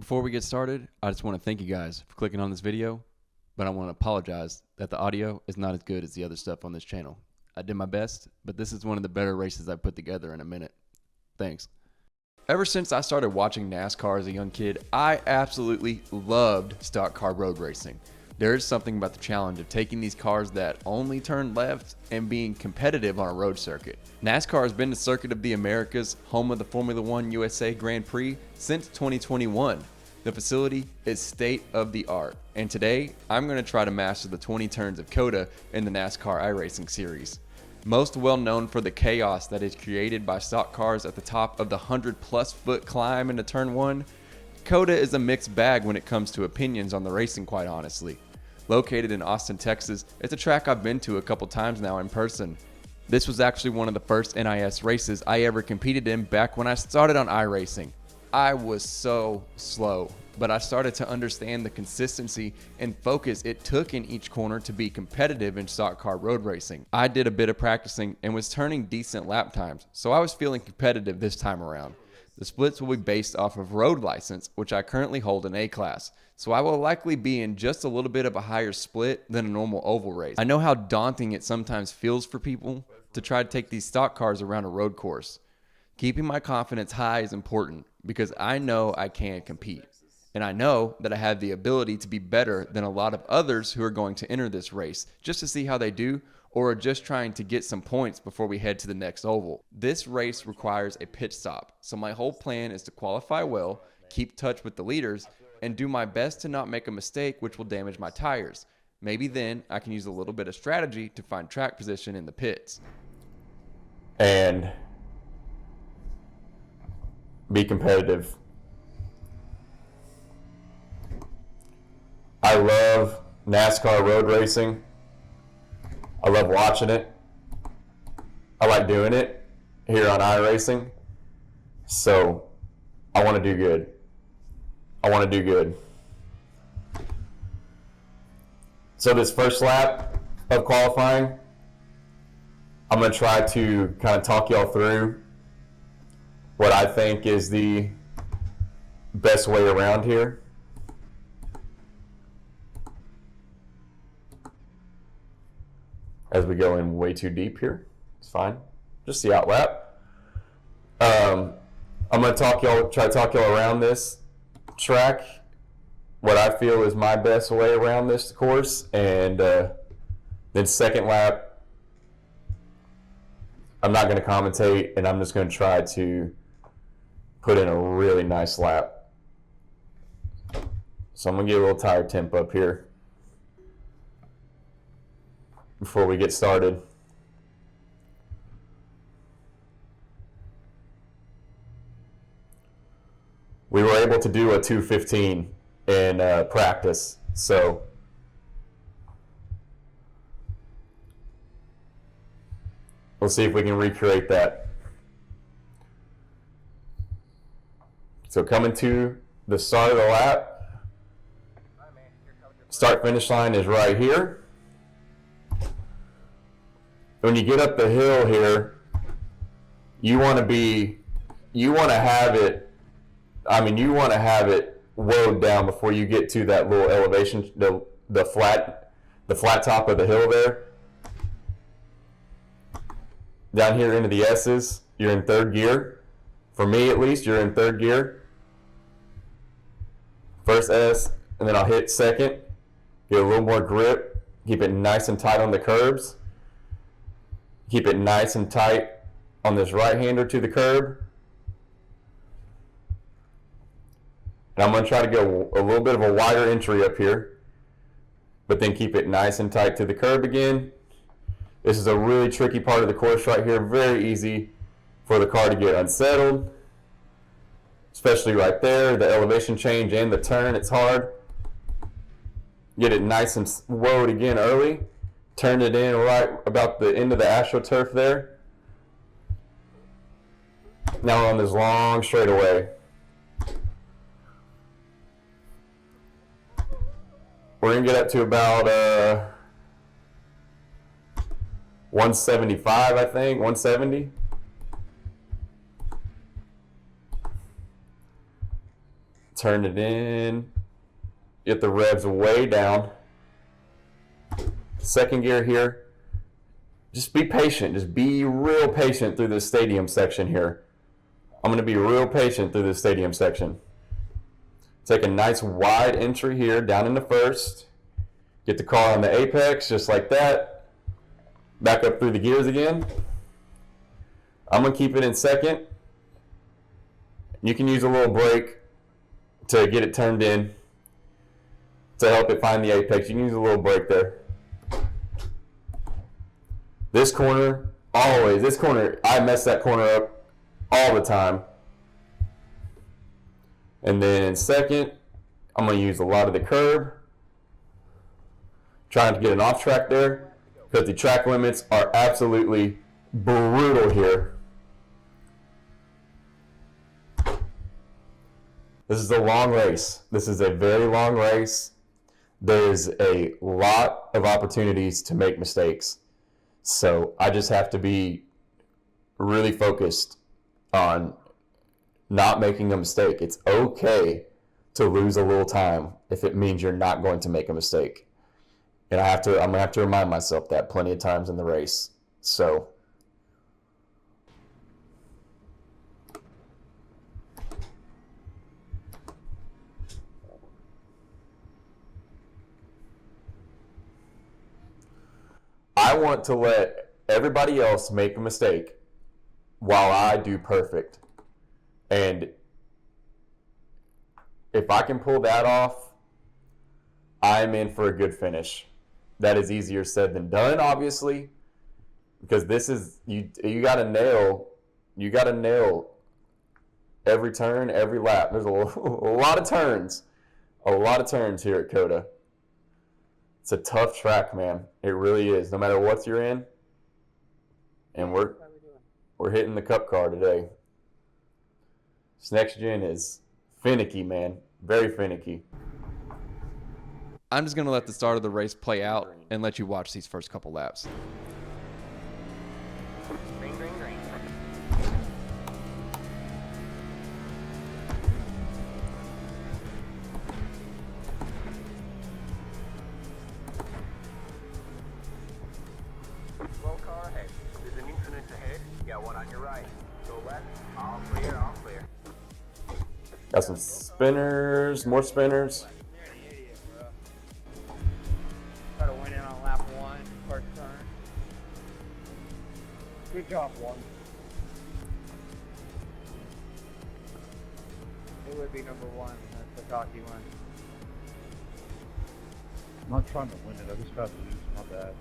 Before we get started, I just want to thank you guys for clicking on this video, but I want to apologize that the audio is not as good as the other stuff on this channel. I did my best, but this is one of the better races I've put together in a minute. Thanks. Ever since I started watching NASCAR as a young kid, I absolutely loved stock car road racing. There is something about the challenge of taking these cars that only turn left and being competitive on a road circuit. NASCAR has been the circuit of the Americas, home of the Formula One USA Grand Prix, since 2021. The facility is state of the art, and today I'm going to try to master the 20 turns of COTA in the NASCAR iRacing series. Most well known for the chaos that is created by stock cars at the top of the 100+ foot climb into turn 1, COTA is a mixed bag when it comes to opinions on the racing, quite honestly. Located in Austin, Texas, it's a track I've been to a couple times now in person. This was actually one of the first NIS races I ever competed in back when I started on iRacing. I was so slow, but I started to understand the consistency and focus it took in each corner to be competitive in stock car road racing. I did a bit of practicing and was turning decent lap times, so I was feeling competitive this time around. The splits will be based off of road license, which I currently hold in A class, so I will likely be in just a little bit of a higher split than a normal oval race. I know how daunting it sometimes feels for people to try to take these stock cars around a road course. Keeping my confidence high is important because I know I can compete, and I know that I have the ability to be better than a lot of others who are going to enter this race just to see how they do, or are just trying to get some points before we head to the next oval. This race requires a pit stop, so my whole plan is to qualify well, keep touch with the leaders, and do my best to not make a mistake which will damage my tires. Maybe then I can use a little bit of strategy to find track position in the pits. And be competitive. I love NASCAR road racing. I love watching it. I like doing it here on iRacing. So I want to do good. I want to do good. So this first lap of qualifying, I'm going to try to kind of talk y'all through what I think is the best way around here. As we go in way too deep here, it's fine. Just the out lap. I'm going to try to talk y'all around this track, what I feel is my best way around this course, and then second lap, I'm not going to commentate, and I'm just going to try to put in a really nice lap. So I'm going to get a little tire temp up here before we get started. We were able to do a 2:15 in practice, so we'll see if we can recreate that. So coming to the start of the lap, start finish line is right here. When you get up the hill here, you want to have it woed down before you get to that little elevation, the flat top of the hill there. Down here into the S's, you're in third gear. For me at least, you're in third gear. First S, and then I'll hit second. Get a little more grip. Keep it nice and tight on the curbs. Keep it nice and tight on this right-hander to the curb. And I'm going to try to go a little bit of a wider entry up here, but then keep it nice and tight to the curb again. This is a really tricky part of the course right here. Very easy for the car to get unsettled, especially right there. The elevation change and the turn, it's hard. Get it nice and woed again early. Turn it in right about the end of the AstroTurf there. Now we're on this long straightaway. We're going to get up to about 175, I think, 170. turn it in, get the revs way down. Second gear here. Just be patient. Just be real patient through this stadium section here. I'm going to be real patient through this stadium section. Take a nice wide entry here down into first. Get the car on the apex just like that. Back up through the gears again. I'm going to keep it in second. You can use a little brake to get it turned in to help it find the apex. You can use a little brake there. This corner, always, this corner, I mess that corner up all the time. And then in second, I'm going to use a lot of the curb. Trying to get an off track there because the track limits are absolutely brutal here. This is a long race. This is a very long race. There's a lot of opportunities to make mistakes. So I just have to be really focused on not making a mistake. It's okay to lose a little time if it means you're not going to make a mistake. And I'm going to have to remind myself that plenty of times in the race. So I want to let everybody else make a mistake while I do perfect. And if I can pull that off, I'm in for a good finish. That is easier said than done, obviously, because this is you got to nail every turn, every lap. There's a lot of turns here at COTA. It's a tough track, man. It really is. No matter what you're in, and we're hitting the Cup car today. This next gen is finicky, man. Very finicky. I'm just going to let the start of the race play out and let you watch these first couple laps. Green, green, green. Slow car ahead. There's an infinite ahead. You got one on your right. Go left. All clear, all clear. Got some spinners, more spinners. You're an idiot, bro. Try to win in on lap 1, first turn. Good job, 1. It would be number 1. That's the cocky one. I'm not trying to win it, I just got to lose, my bad.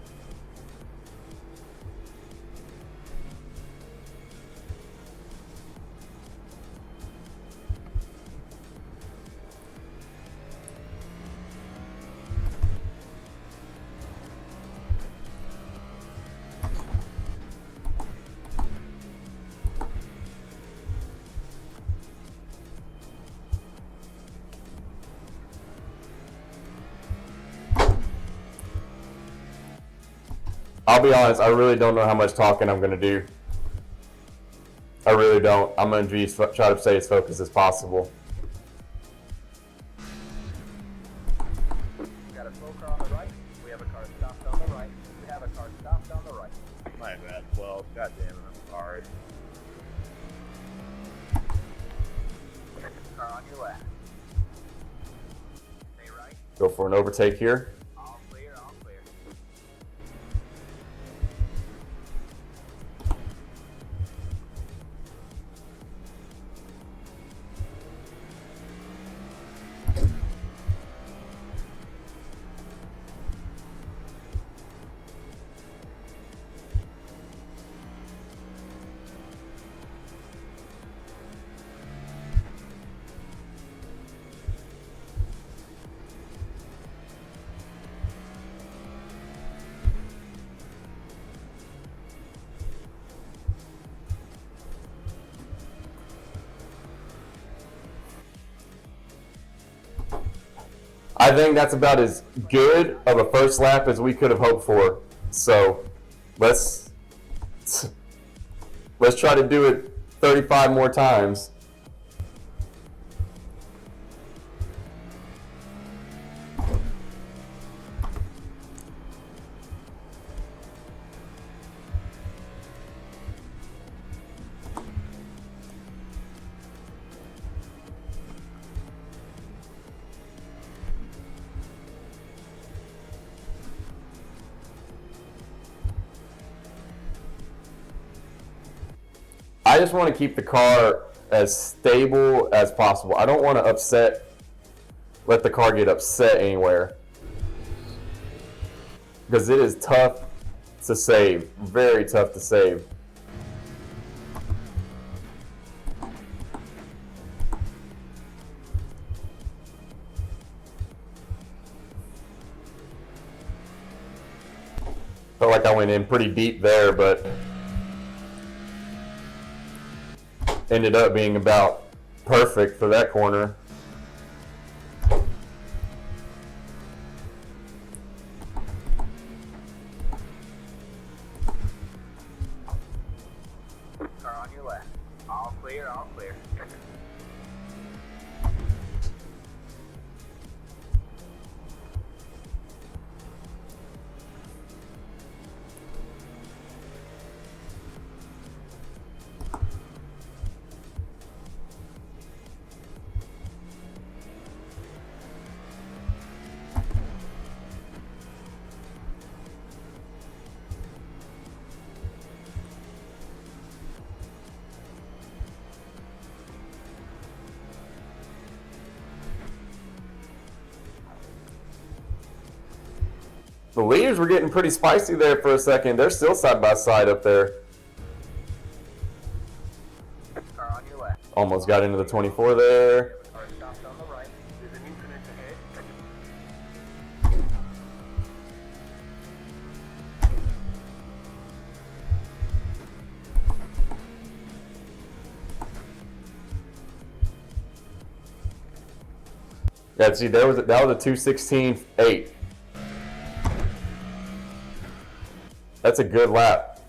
I'll be honest, I really don't know how much talking I'm going to do. I really don't. I'm going to try to stay as focused as possible. We got a slow car on the right. We have a car stopped on the right. We have a car stopped on the right. My bad, 12. God damn it, I'm sorry. Car on your left. Stay right. Go for an overtake here. All clear, all clear. I think that's about as good of a first lap as we could have hoped for. So let's try to do it 35 more times. I just want to keep the car as stable as possible. I don't want to let the car get upset anywhere. Because it is tough to save, very tough to save. Felt like I went in pretty deep there, but ended up being about perfect for that corner. Car on your left. All clear, all clear. The leaders were getting pretty spicy there for a second. They're still side by side up there. Car on your left. Almost got into the 24 there. Car stopped on the right. There's a new connect ahead. Yeah, see, that was a 2:16.8. That's a good lap.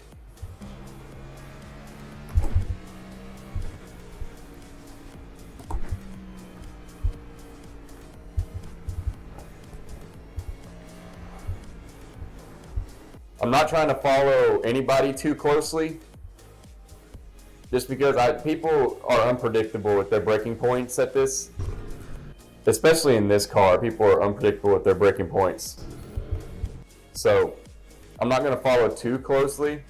I'm not trying to follow anybody too closely, just because people are unpredictable with their braking points at this. Especially in this car, people are unpredictable with their braking points. So, I'm not going to follow too closely.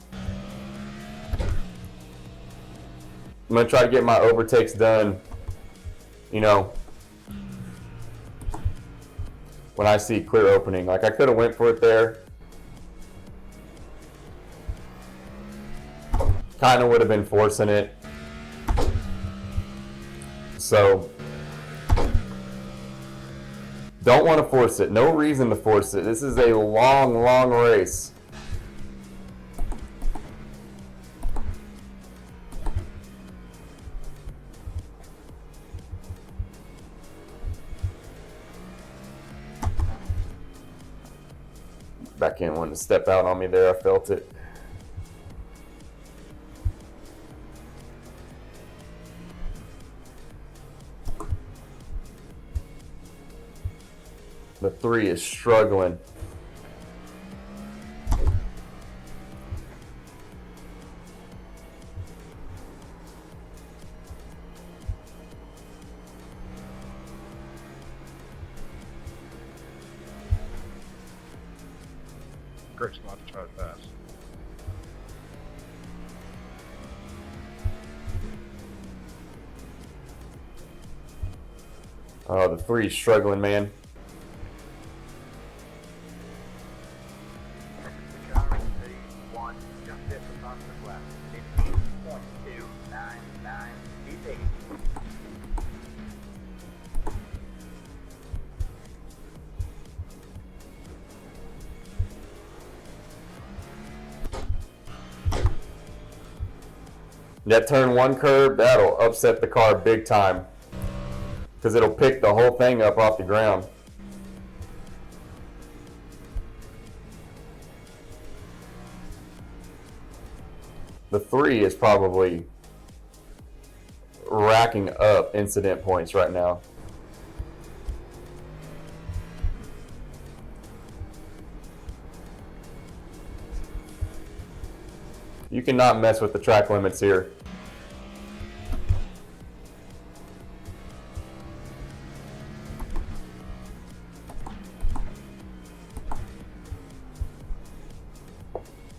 I'm going to try to get my overtakes done, you know, when I see clear opening. Like, I could have went for it there. Kind of would have been forcing it. So, don't want to force it. No reason to force it. This is a long, long race. Back end wanted to step out on me there. I felt it. The 3 is struggling. Greg's going to have to try to pass. Oh, the 3 is struggling, man. McLaren 31, just hit the top of the left. 15.299. Keep taking. That turn 1 curb, that'll upset the car big time. Because it'll pick the whole thing up off the ground. The 3 is probably racking up incident points right now. You cannot mess with the track limits here.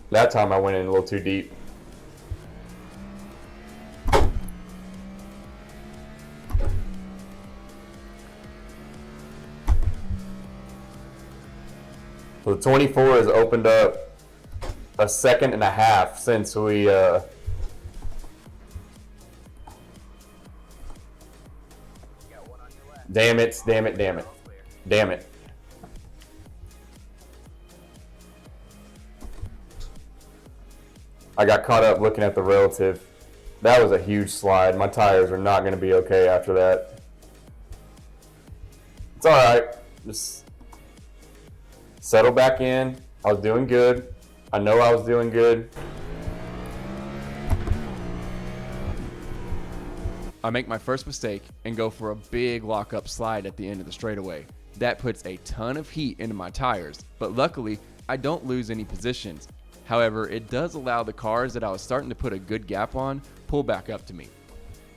That time I went in a little too deep. So the 24 has opened up a second and a half since we damn it. I got caught up looking at the relative. That was a huge slide. My tires are not going to be okay after that. It's all right. Just settle back in. I was doing good. I know I was doing good. I make my first mistake and go for a big lock-up slide at the end of the straightaway. That puts a ton of heat into my tires, but luckily, I don't lose any positions. However, it does allow the cars that I was starting to put a good gap on pull back up to me.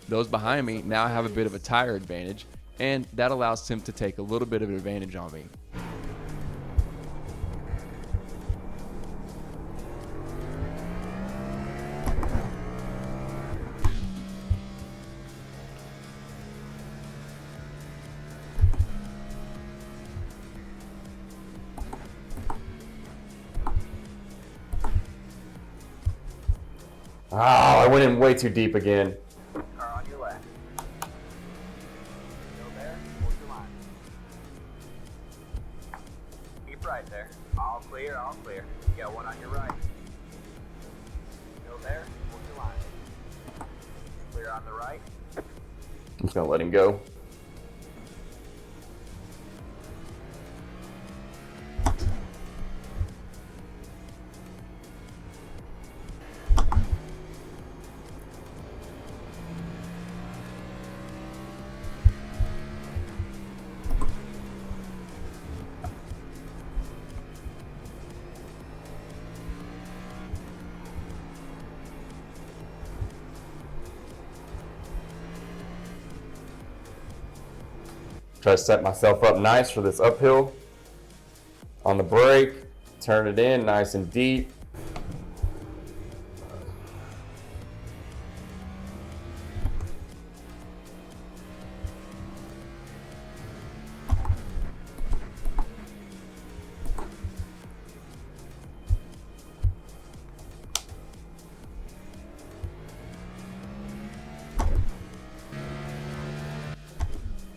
Those behind me now have a bit of a tire advantage, and that allows them to take a little bit of an advantage on me. Oh, I went in way too deep again. Car on your left. Go there, hold your line. Keep right there. All clear, all clear. You got one on your right. Go there, hold your line. Clear on the right. I'm just going to let him go. Try to set myself up nice for this uphill. On the brake, turn it in nice and deep.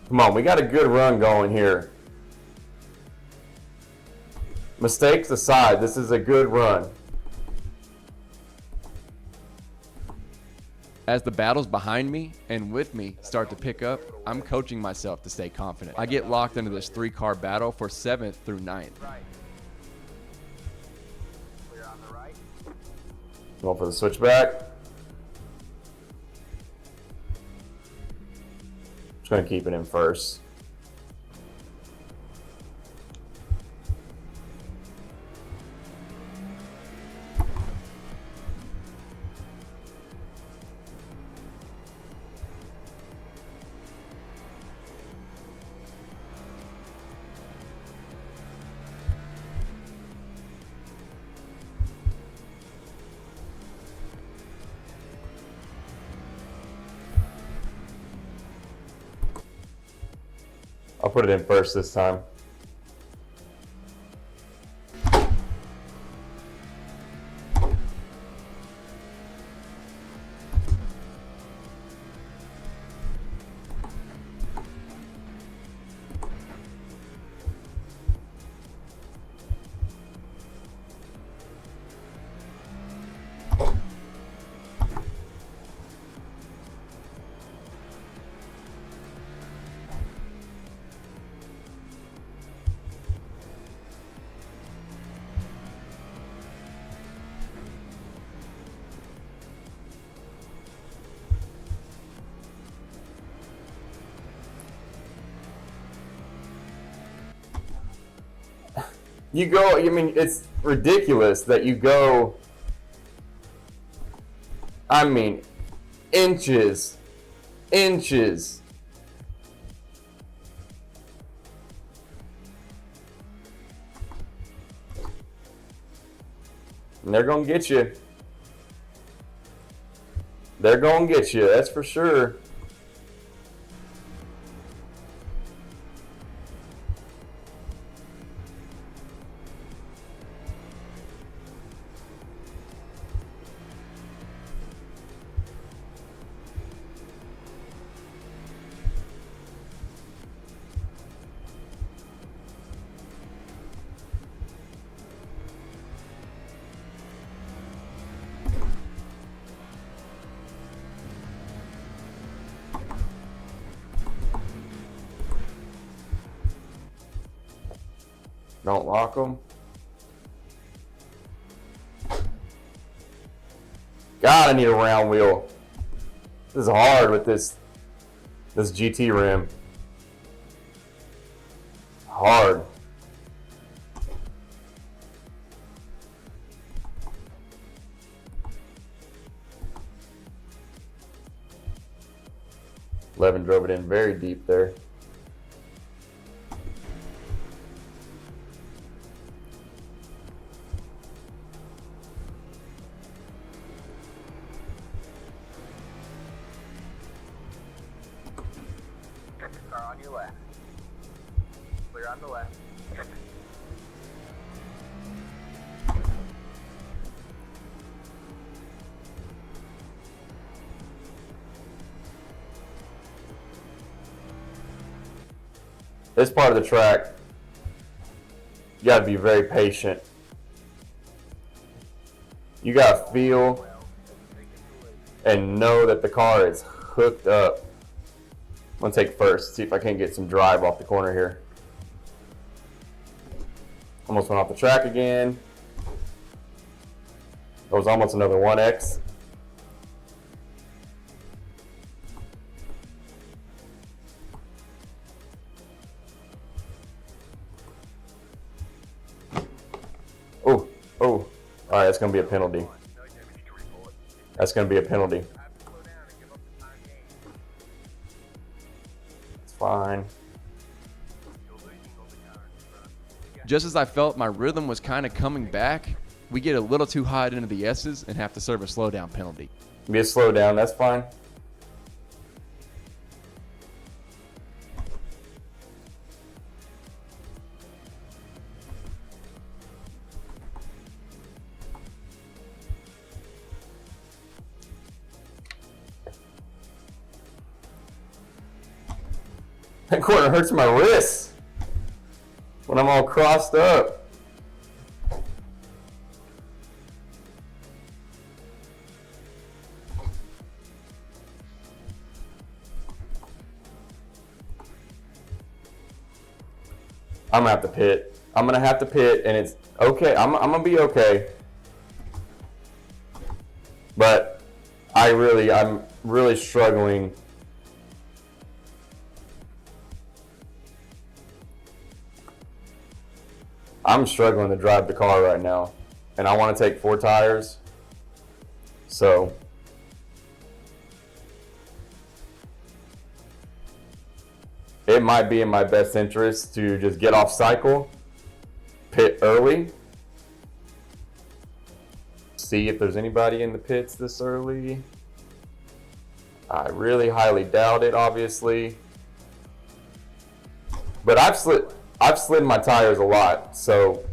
Come on, we got a good run going here. Mistakes aside, this is a good run. As the battles behind me and with me start to pick up, I'm coaching myself to stay confident. I get locked into this 3-car battle for 7th through 9th. Right. Clear on the right. Going for the switchback. Just going to keep it in first. I'll put it in first this time. You go, I mean, it's ridiculous that you go, I mean, inches. And they're going to get you. They're going to get you, that's for sure. Don't lock them. God, I need a round wheel. This is hard with this GT rim. Hard. Levin drove it in very deep there. Car on your left. Clear on the left. This part of the track, you got to be very patient. You got to feel and know that the car is hooked up. I'm going to take first, see if I can't get some drive off the corner here. Almost went off the track again. That was almost another 1X. Oh, all right, that's going to be a penalty. That's going to be a penalty. It's fine. Just as I felt my rhythm was kind of coming back, we get a little too hot into the S's and have to serve a slowdown penalty. Be a slow down, that's fine. That corner hurts my wrists when I'm all crossed up. I'm gonna have to pit. I'm gonna have to pit, and it's okay. I'm gonna be okay. But I'm really struggling. I'm struggling to drive the car right now, and I want to take 4 tires. So it might be in my best interest to just get off cycle, pit early, see if there's anybody in the pits this early. I really highly doubt it, obviously. But I've slid my tires a lot, so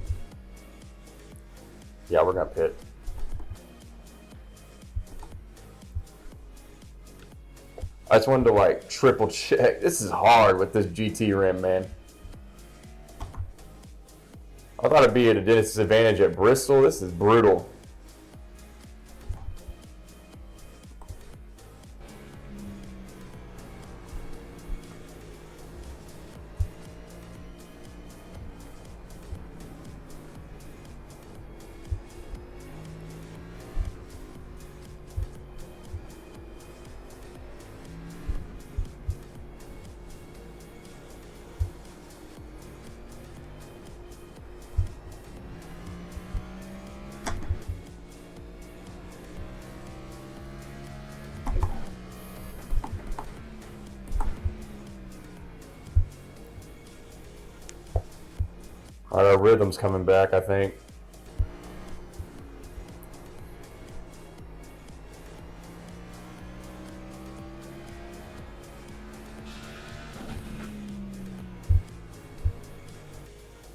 yeah, we're gonna pit. I just wanted to like triple check. This is hard with this GT rim, man. I thought it'd be at a disadvantage at Bristol. This is brutal. All right, our rhythm's coming back, I think.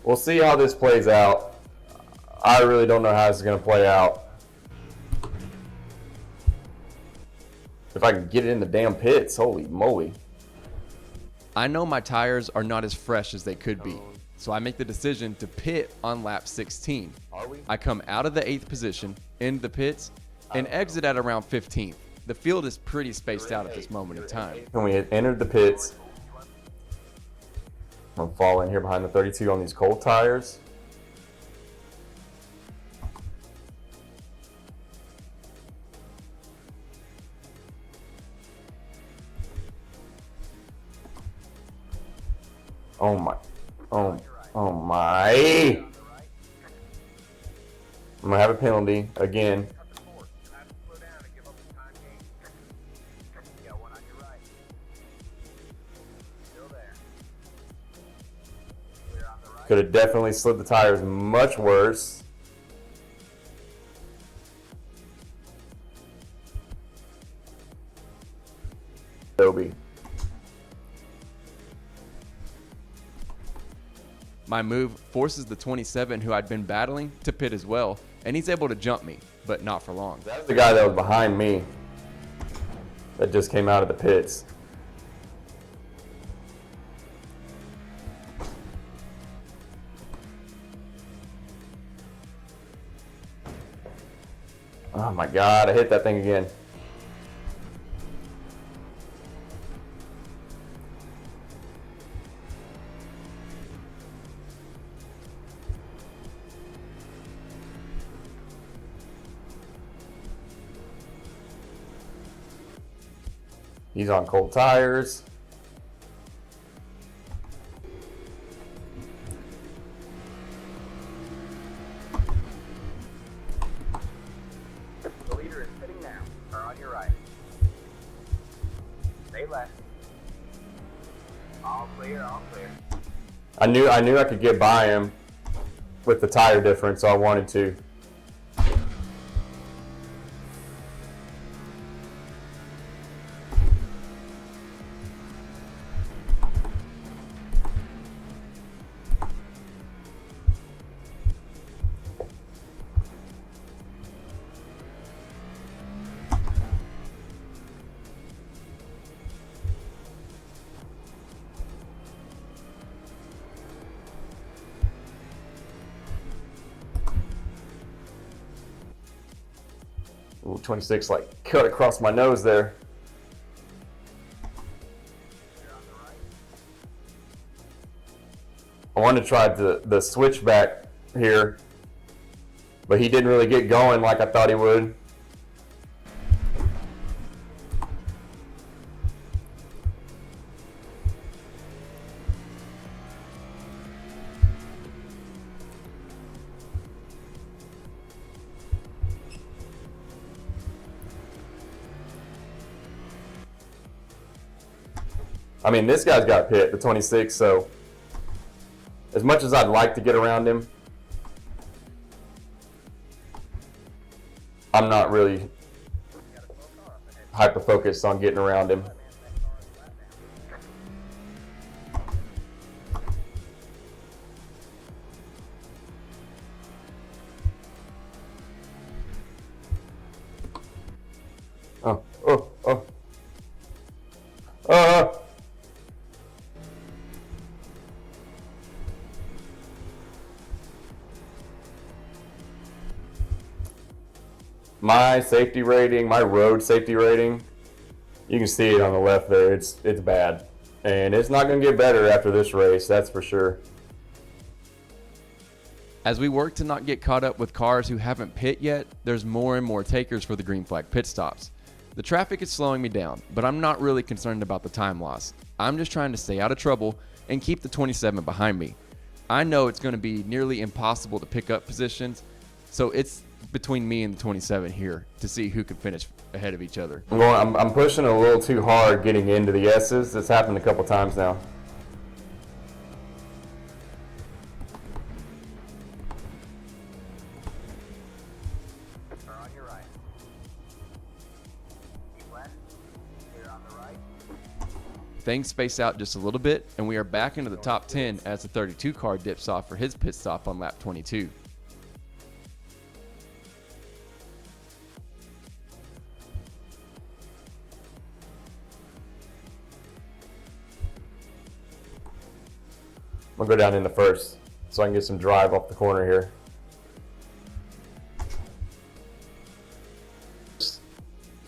We'll see how this plays out. I really don't know how this is going to play out. If I can get it in the damn pits, holy moly. I know my tires are not as fresh as they could be, so I make the decision to pit on lap 16. I come out of the 8th position, into the pits, and exit at around 15th. The field is pretty spaced out at this moment in time. When we had entered the pits, I'm gonna fall in here behind the 32 on these cold tires. Oh my, oh my. I'm gonna have a penalty again. Cut the course. You have to slow down and give up the time gain. You got one on your right. Still there. Clear on the right. Could have definitely slid the tires much worse. Adobe. My move forces the 27 who I'd been battling to pit as well, and he's able to jump me, but not for long. That's the guy that was behind me that just came out of the pits. Oh my God, I hit that thing again. He's on cold tires. The leader is sitting now, or on your right. Stay left. All clear, all clear. I knew I could get by him with the tire difference, so I wanted to. Ooh, 26 like cut across my nose there. I wanted to try the switchback here, but he didn't really get going like I thought he would. I mean, this guy's got pit, the 26, so as much as I'd like to get around him, I'm not really hyper-focused on getting around him. Oh, oh, oh. My safety rating, my road safety rating, you can see it on the left there. It's bad. And it's not going to get better after this race, that's for sure. As we work to not get caught up with cars who haven't pit yet, there's more and more takers for the green flag pit stops. The traffic is slowing me down, but I'm not really concerned about the time loss. I'm just trying to stay out of trouble and keep the 27 behind me. I know it's going to be nearly impossible to pick up positions, so it's between me and the 27 here to see who can finish ahead of each other. I'm pushing a little too hard getting into the S's. It's happened a couple times now. Or on your right. Keep left. Clear on the right. Things space out just a little bit, and we are back into the top 10 as the 32 car dips off for his pit stop on lap 22. I'm going to go down into first so I can get some drive off the corner here.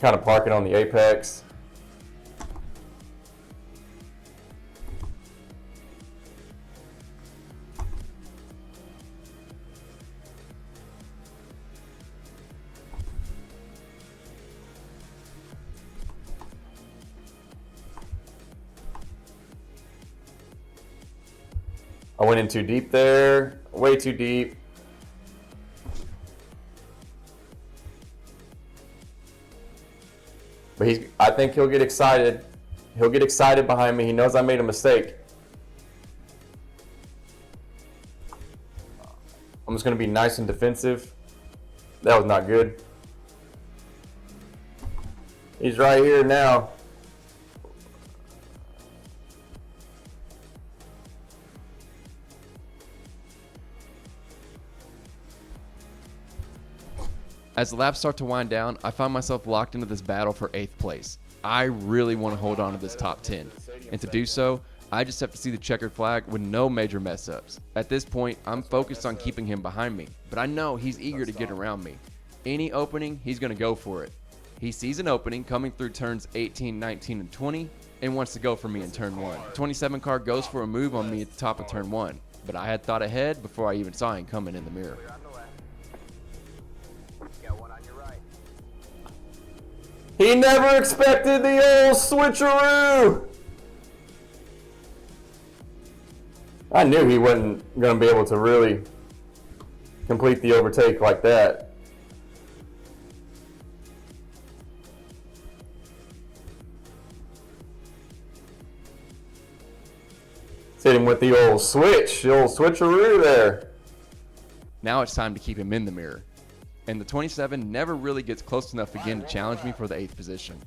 Kind of parking on the apex. I went in too deep there, way too deep. But I think he'll get excited. He'll get excited behind me. He knows I made a mistake. I'm just going to be nice and defensive. That was not good. He's right here now. As the laps start to wind down, I find myself locked into this battle for 8th place. I really want to hold on to this top 10. And to do so, I just have to see the checkered flag with no major mess ups. At this point, I'm focused on keeping him behind me, but I know he's eager to get around me. Any opening, he's going to go for it. He sees an opening coming through turns 18, 19, and 20 and wants to go for me in turn 1. The 27 car goes for a move on me at the top of turn 1, but I had thought ahead before I even saw him coming in the mirror. Clear on the left. Got one on your right. He never expected the old switcheroo. I knew he wasn't going to be able to really complete the overtake like that. Hit him with the old switch, the old switcheroo there. Now it's time to keep him in the mirror. And the 27 never really gets close enough again to challenge me for the 8th position.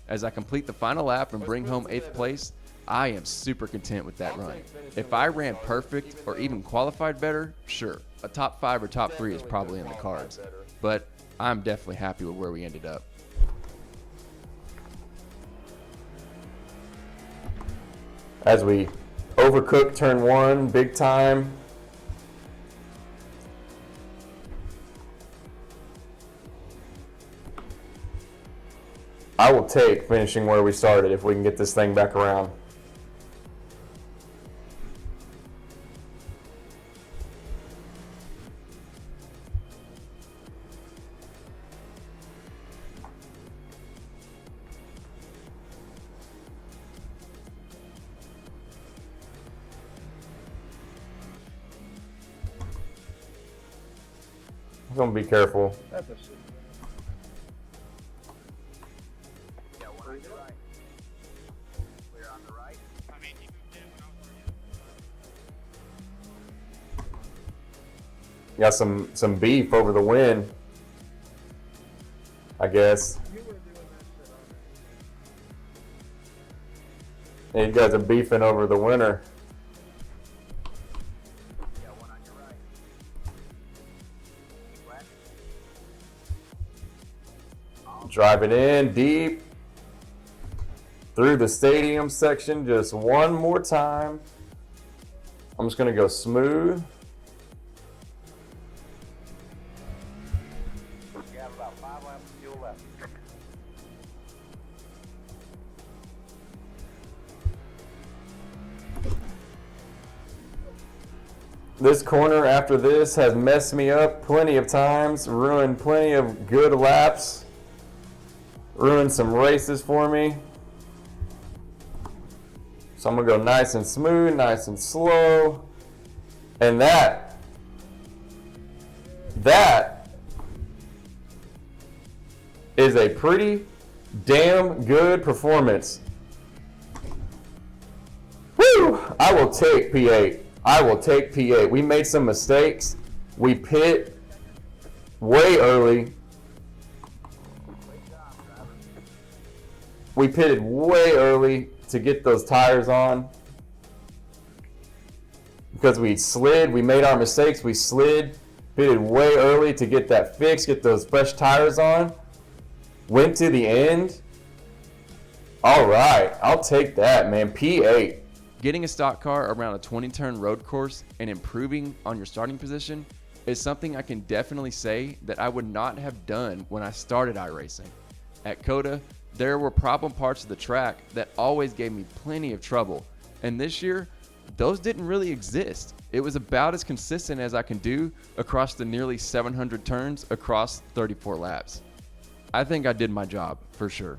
As I complete the final lap and bring home 8th place, I am super content with that run. If I ran perfect or even qualified better, sure, a top 5 or top 3 is probably in the cards. But I'm definitely happy with where we ended up. As we overcook turn 1 big time. I will take finishing where we started if we can get this thing back around. I'm gonna be careful. That's a Got one on your right. Clear on the right. I mean, he moved in when I was already. Got some beef over the win, I guess. You were doing that shit on it. And you guys are beefing over the winner. Got one on your right. Keep left. Drive it in deep through the stadium section just one more time. I'm just gonna go smooth. You have about 5 laps of fuel left. This corner after this has messed me up plenty of times, ruined plenty of good laps, ruined some races for me. So I'm gonna go nice and smooth, nice and slow. And that is a pretty damn good performance. Woo! I will take P8. I will take P8. We made some mistakes. We pit way early. We pitted way early to get those tires on. Because we slid, we made our mistakes, we slid, pitted way early to get that fixed, get those fresh tires on. Went to the end. All right, I'll take that, man. P8. Getting a stock car around a 20-turn road course and improving on your starting position is something I can definitely say that I would not have done when I started iRacing. At COTA, there were problem parts of the track that always gave me plenty of trouble, and this year, those didn't really exist. It was about as consistent as I can do across the nearly 700 turns across 34 laps. I think I did my job, for sure.